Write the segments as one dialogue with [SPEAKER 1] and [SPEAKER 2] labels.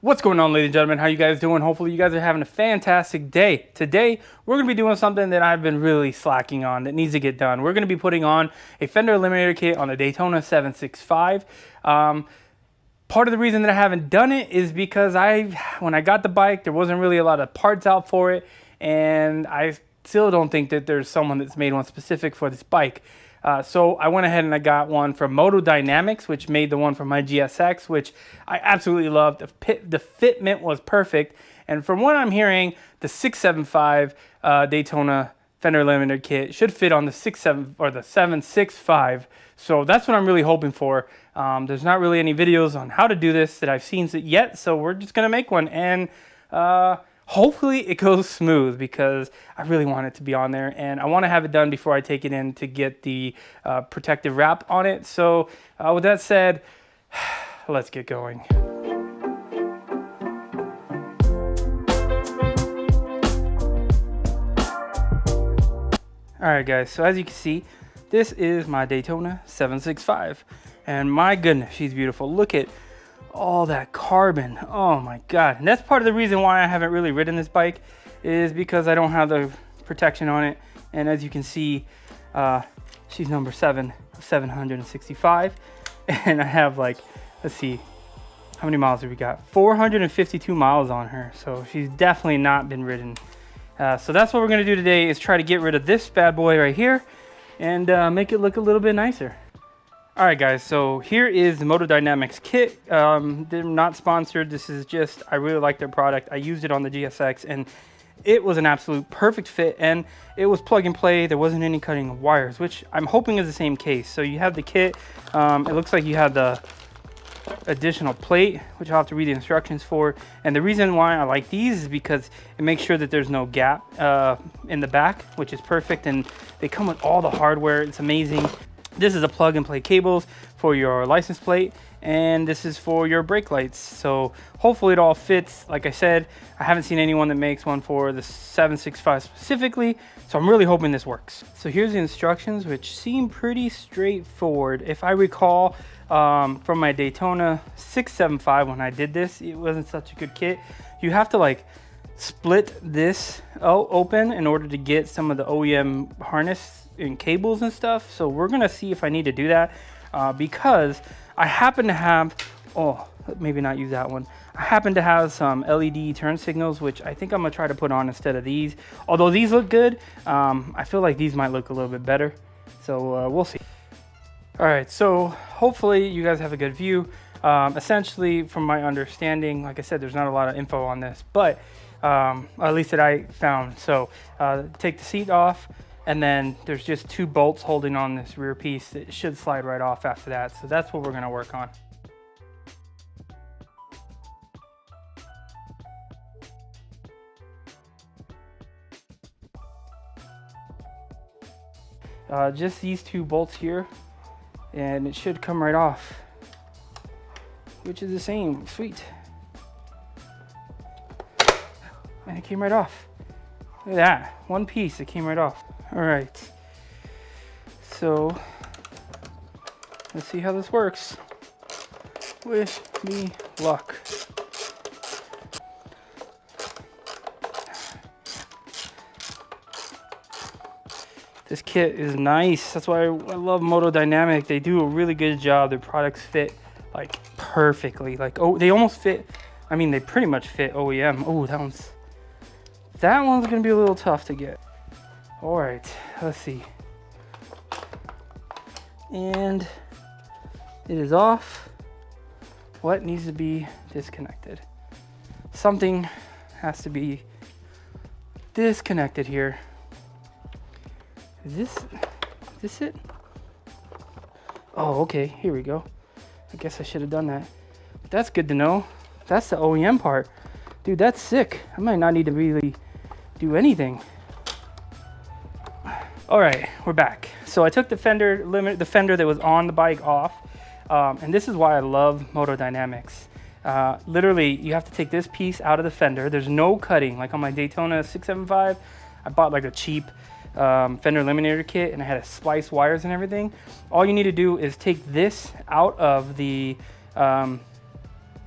[SPEAKER 1] What's going on, ladies and gentlemen? How you guys doing? Hopefully you guys are having a fantastic day. Today, we're going to be doing something that I've been really slacking on that needs to get done. We're going to be putting on a Fender Eliminator kit on the Daytona 765. Part of the reason that I haven't done it is because when I got the bike, there wasn't really a lot of parts out for it, and I still don't think that there's someone that's made one specific for this bike. So I went ahead and I got one from Motodynamic, which made the one for my GSX, which I absolutely loved. The fitment was perfect. And from what I'm hearing, the 675 Daytona Fender Eliminator kit should fit on the 765. So that's what I'm really hoping for. There's not really any videos on how to do this that I've seen yet, so we're just going to make one. And hopefully it goes smooth because I really want it to be on there, and I want to have it done before I take it in to get the protective wrap on it. So with that said, let's get going. Alright guys, so as you can see, this is my Daytona 765, and my goodness, she's beautiful. Look at all that carbon. Oh my god. And that's part of the reason why I haven't really ridden this bike, is because I don't have the protection on it. And as you can see, she's number 765, and I have, like, let's see, how many miles have we got? 452 miles on her, so she's definitely not been ridden. So that's what we're going to do today, is try to get rid of this bad boy right here and make it look a little bit nicer. Alright guys, so here is the Motodynamics kit. They're not sponsored. This is just, I really like their product. I used it on the GSX and it was an absolute perfect fit, and it was plug and play. There wasn't any cutting of wires, which I'm hoping is the same case. So you have the kit. It looks like you have the additional plate, which I'll have to read the instructions for. And the reason why I like these is because it makes sure that there's no gap in the back, which is perfect. And they come with all the hardware. It's amazing. This is a plug and play cables for your license plate, and this is for your brake lights. So hopefully it all fits. Like I said, I haven't seen anyone that makes one for the 765 specifically, so I'm really hoping this works. So here's the instructions, which seem pretty straightforward. If I recall from my Daytona 675, when I did this, it wasn't such a good kit. You have to, like, split this open in order to get some of the OEM harness and cables and stuff. So we're gonna see if I need to do that because I happen to have, maybe not use that one. I happen to have some LED turn signals, which I think I'm gonna try to put on instead of these. Although these look good, I feel like these might look a little bit better. So we'll see. All right, so hopefully you guys have a good view. Essentially, from my understanding, like I said, there's not a lot of info on this, but at least that I found. So take the seat off, and then there's just two bolts holding on this rear piece that should slide right off after that. So that's what we're gonna work on. Just these two bolts here, and it should come right off, which is the same. Sweet. And it came right off. Look at that, one piece, it came right off. All right, so let's see how this works. Wish me luck. This kit is nice. That's why I love Motodynamic. They do a really good job. Their products fit, like, perfectly. Like, they almost fit. I mean, they pretty much fit OEM. Oh, that one's gonna be a little tough to get. All right, let's see. And it is off. What needs to be disconnected? Something has to be disconnected here. Is this it? Oh, okay, here we go. I guess I should have done that. But that's good to know. That's the OEM part. Dude, that's sick. I might not need to really do anything. All right, we're back. So I took the fender that was on the bike off, and this is why I love Motodynamics. Literally, you have to take this piece out of the fender. There's no cutting. Like on my Daytona 675, I bought like a cheap Fender Eliminator kit, and I had to splice wires and everything. All you need to do is take this out of the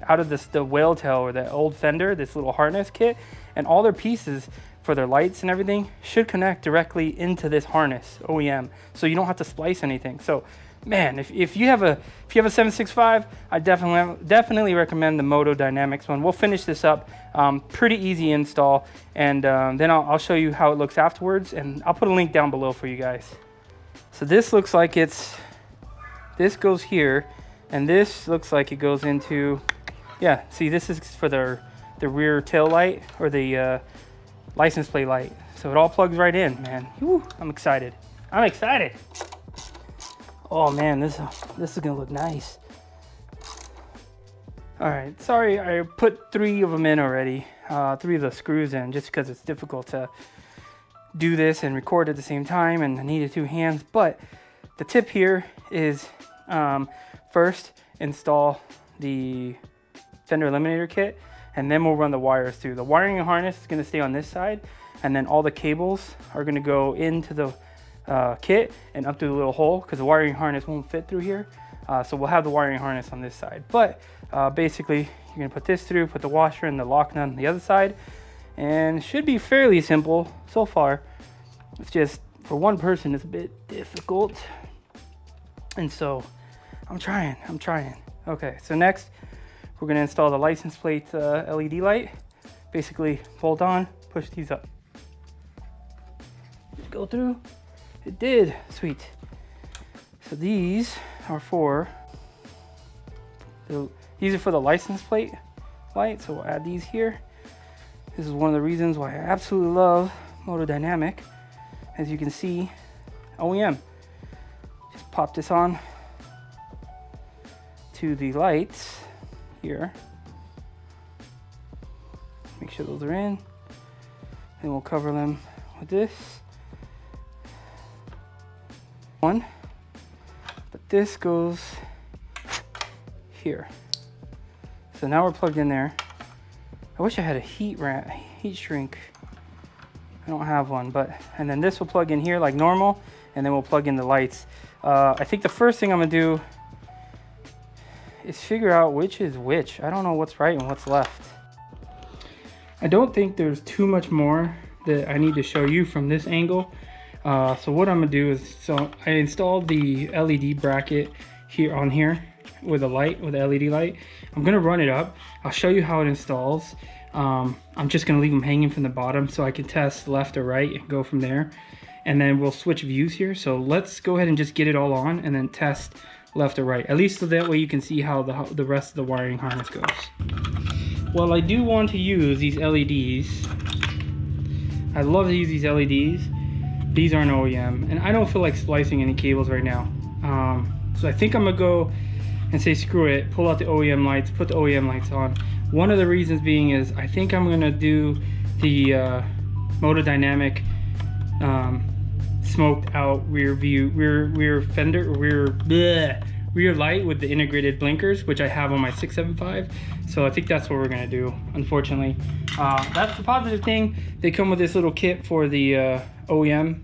[SPEAKER 1] out of the whale tail or the old Fender, this little harness kit, and all their pieces for their lights and everything should connect directly into this harness, OEM, so you don't have to splice anything. So man, if you have a 765, I definitely recommend the Motodynamic one. We'll finish this up, pretty easy install, and then I'll show you how it looks afterwards, and I'll put a link down below for you guys. So this looks like this goes here, and this looks like it goes into, yeah, see, this is for the rear tail light, or the license plate light. So it all plugs right in, man. Woo, I'm excited. I'm excited. Oh man, this is gonna look nice. All right, sorry, I put 3 of them in already, 3 of the screws in, just because it's difficult to do this and record at the same time, and I needed 2 hands. But the tip here is, first install the Fender Eliminator kit, and then we'll run the wires through. The wiring harness is gonna stay on this side, and then all the cables are gonna go into the kit and up through the little hole, because the wiring harness won't fit through here. So we'll have the wiring harness on this side. But basically, you're gonna put this through, put the washer and the lock nut on the other side, and it should be fairly simple so far. It's just, for one person, it's a bit difficult. And so I'm trying. Okay, so next we're gonna install the license plate LED light. Basically, bolt on, push these up. Go through. It did, sweet. So these are for the license plate light, so we'll add these here. This is one of the reasons why I absolutely love Motodynamic. As you can see, OEM. Just pop this on to the lights here. Make sure those are in. Then we'll cover them with this one, but this goes here. So now we're plugged in there. I wish I had a heat shrink. I don't have one, and then this will plug in here like normal, and then we'll plug in the lights. I think the first thing I'm gonna do is figure out which is which. I don't know what's right and what's left. I don't think there's too much more that I need to show you from this angle. So what I'm gonna do is, so I installed the LED bracket here with a light, with the LED light. I'm gonna run it up. I'll show you how it installs. I'm just gonna leave them hanging from the bottom so I can test left or right and go from there. And then we'll switch views here. So let's go ahead and just get it all on and then test left or right. At least so that way you can see how the rest of the wiring harness goes. Well, I do want to use these LEDs. I love to use these LEDs. These aren't OEM, and I don't feel like splicing any cables right now. So I think I'm gonna go and say screw it, pull out the OEM lights, put the OEM lights on. One of the reasons being is I think I'm gonna do the Motodynamic smoked out rear fender, rear light with the integrated blinkers, which I have on my 675. So I think that's what we're gonna do, unfortunately. That's the positive thing. They come with this little kit for the OEM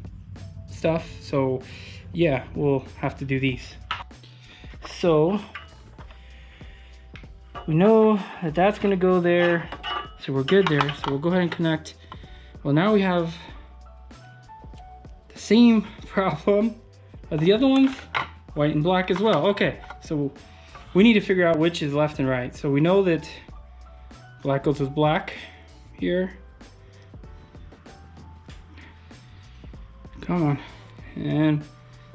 [SPEAKER 1] stuff. So yeah, we'll have to do these. So we know that that's gonna go there. So we're good there. So we'll go ahead and connect. Well, now we have the same problem as the other ones, white and black as well. Okay, so we need to figure out which is left and right. So we know that black goes with black here. Come on. And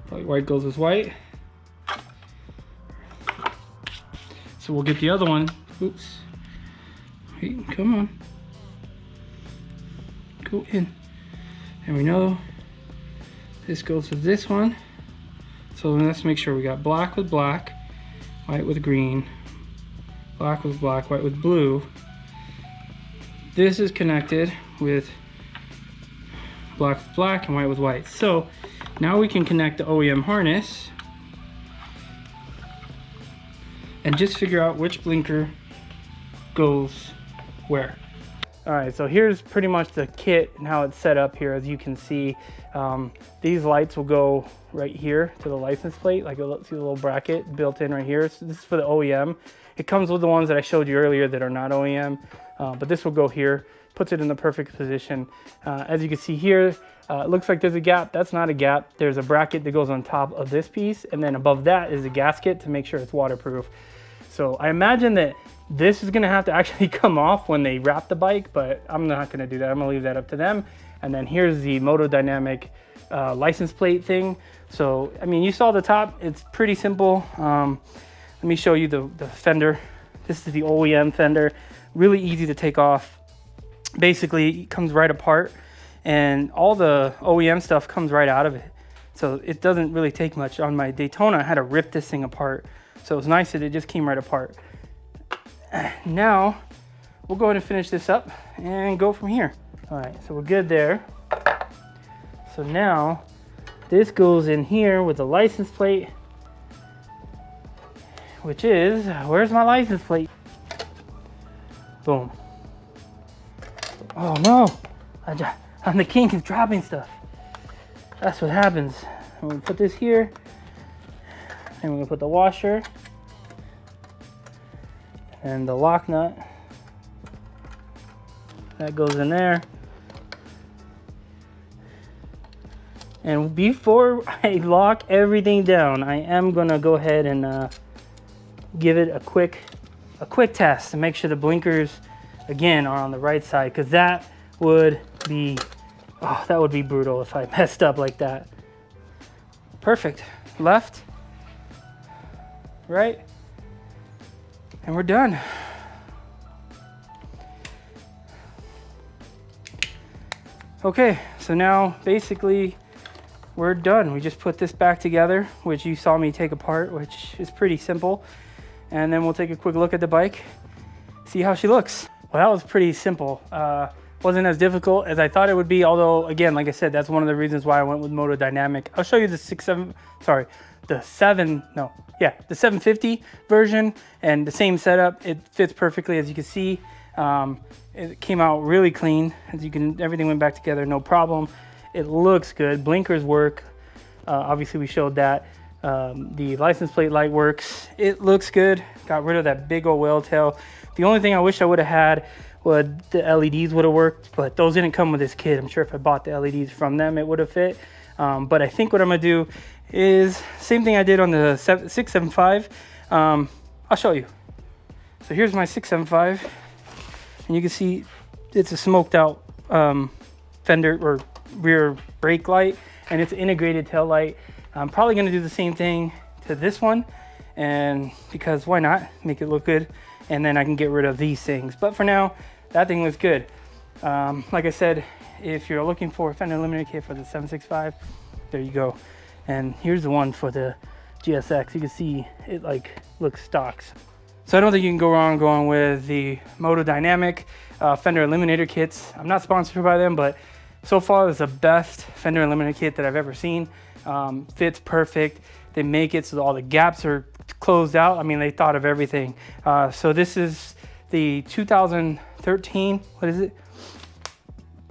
[SPEAKER 1] probably white goes with white. So we'll get the other one. Oops. Wait, come on. Go in. And we know this goes with this one. So let's make sure we got black with black, white with green, black with black, white with blue. This is connected with black with black and white with white. So now we can connect the OEM harness and just figure out which blinker goes where. All right, so here's pretty much the kit and how it's set up here. As you can see, these lights will go right here to the license plate, like see the little bracket built in right here. So this is for the OEM. It comes with the ones that I showed you earlier that are not OEM, but this will go here, puts it in the perfect position. As you can see here, it looks like there's a gap. That's not a gap. There's a bracket that goes on top of this piece, and then above that is a gasket to make sure it's waterproof. So I imagine that this is gonna have to actually come off when they wrap the bike, but I'm not gonna do that. I'm gonna leave that up to them. And then here's the Motodynamic license plate thing. So, I mean, you saw the top, it's pretty simple. Let me show you the fender. This is the OEM fender, really easy to take off. Basically, it comes right apart, and all the OEM stuff comes right out of it. So it doesn't really take much. On my Daytona, I had to rip this thing apart. So it was nice that it just came right apart. Now, we'll go ahead and finish this up and go from here. All right, so we're good there. So now, this goes in here with the license plate, which is, where's my license plate? Boom. Oh no, I'm the king of dropping stuff. That's what happens. I'm gonna put this here, and we're gonna put the washer and the lock nut. That goes in there. And before I lock everything down, I am gonna go ahead and give it a quick test to make sure the blinkers again are on the right side, because that would be brutal if I messed up like that. Perfect. Left, right, and we're done. Okay, so now basically we're done. We just put this back together, which you saw me take apart, which is pretty simple. And then we'll take a quick look at the bike, see how she looks. Well, that was pretty simple. Wasn't as difficult as I thought it would be, although again, like I said, that's one of the reasons why I went with Motodynamic. I'll show you the 750 version and the same setup. It fits perfectly, as you can see. It came out really clean. Everything went back together, no problem. It looks good. Blinkers work. Obviously we showed that. The license plate light works. It looks good. Got rid of that big old whale tail. The only thing I wish I would have had would the LEDs would have worked, but those didn't come with this kit. I'm sure if I bought the LEDs from them, it would have fit. But I think what I'm gonna do is same thing I did on the 675. I'll show you. So here's my 675, and you can see it's a smoked out fender or rear brake light, and it's an integrated tail light. I'm probably gonna do the same thing to this one, and because why not, make it look good, and then I can get rid of these things. But for now, that thing looks good. Like I said, if you're looking for a Fender Eliminator kit for the 765, there you go. And here's the one for the GSX. You can see it like looks stocks. So I don't think you can go wrong going with the Motodynamic Fender Eliminator kits. I'm not sponsored by them, but so far it's the best Fender Eliminator kit that I've ever seen. Fits perfect. They make it so all the gaps are closed out. I mean, they thought of everything. So this is the 2013, what is it?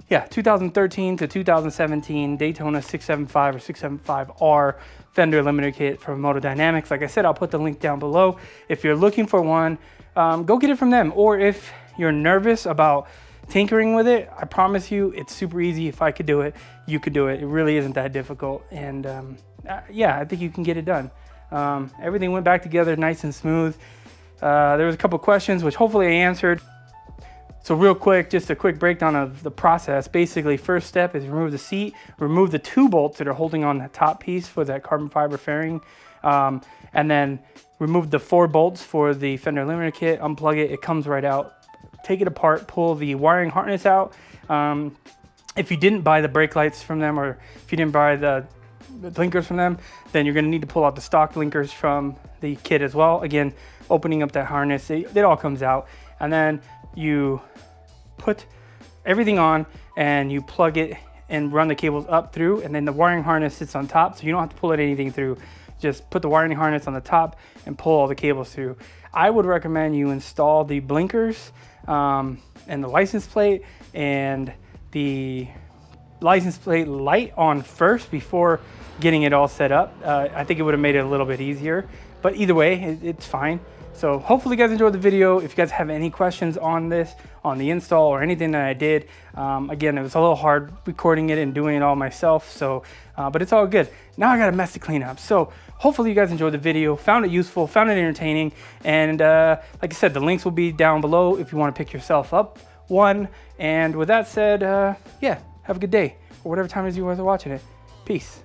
[SPEAKER 1] Yeah, 2013 to 2017 Daytona 675 or 675R Fender Eliminator kit from Motodynamics. Like I said, I'll put the link down below. If you're looking for one, go get it from them. Or if you're nervous about tinkering with it, I promise you it's super easy. If I could do it, you could do it. It really isn't that difficult. And yeah, I think you can get it done. Everything went back together nice and smooth. There was a couple questions which hopefully I answered. So real quick, just a quick breakdown of the process. Basically, first step is remove the seat, remove the 2 bolts that are holding on the top piece for that carbon fiber fairing, and then remove the 4 bolts for the Fender Eliminator kit, unplug it, it comes right out. Take it apart, pull the wiring harness out. If you didn't buy the brake lights from them, or if you didn't buy the blinkers from them, then you're gonna need to pull out the stock blinkers from the kit as well. Again, opening up that harness, it all comes out. And then you put everything on and you plug it and run the cables up through, and then the wiring harness sits on top, so you don't have to pull anything through. Just put the wiring harness on the top and pull all the cables through. I would recommend you install the blinkers and the license plate and the license plate light on first before getting it all set up. I think it would have made it a little bit easier, but either way, it's fine. So hopefully you guys enjoyed the video. If you guys have any questions on this, on the install or anything that I did, again, it was a little hard recording it and doing it all myself. So, but it's all good. Now I got a mess to clean up. So hopefully you guys enjoyed the video, found it useful, found it entertaining. And like I said, the links will be down below if you want to pick yourself up one. And with that said, yeah, have a good day or whatever time it is you guys are watching it. Peace.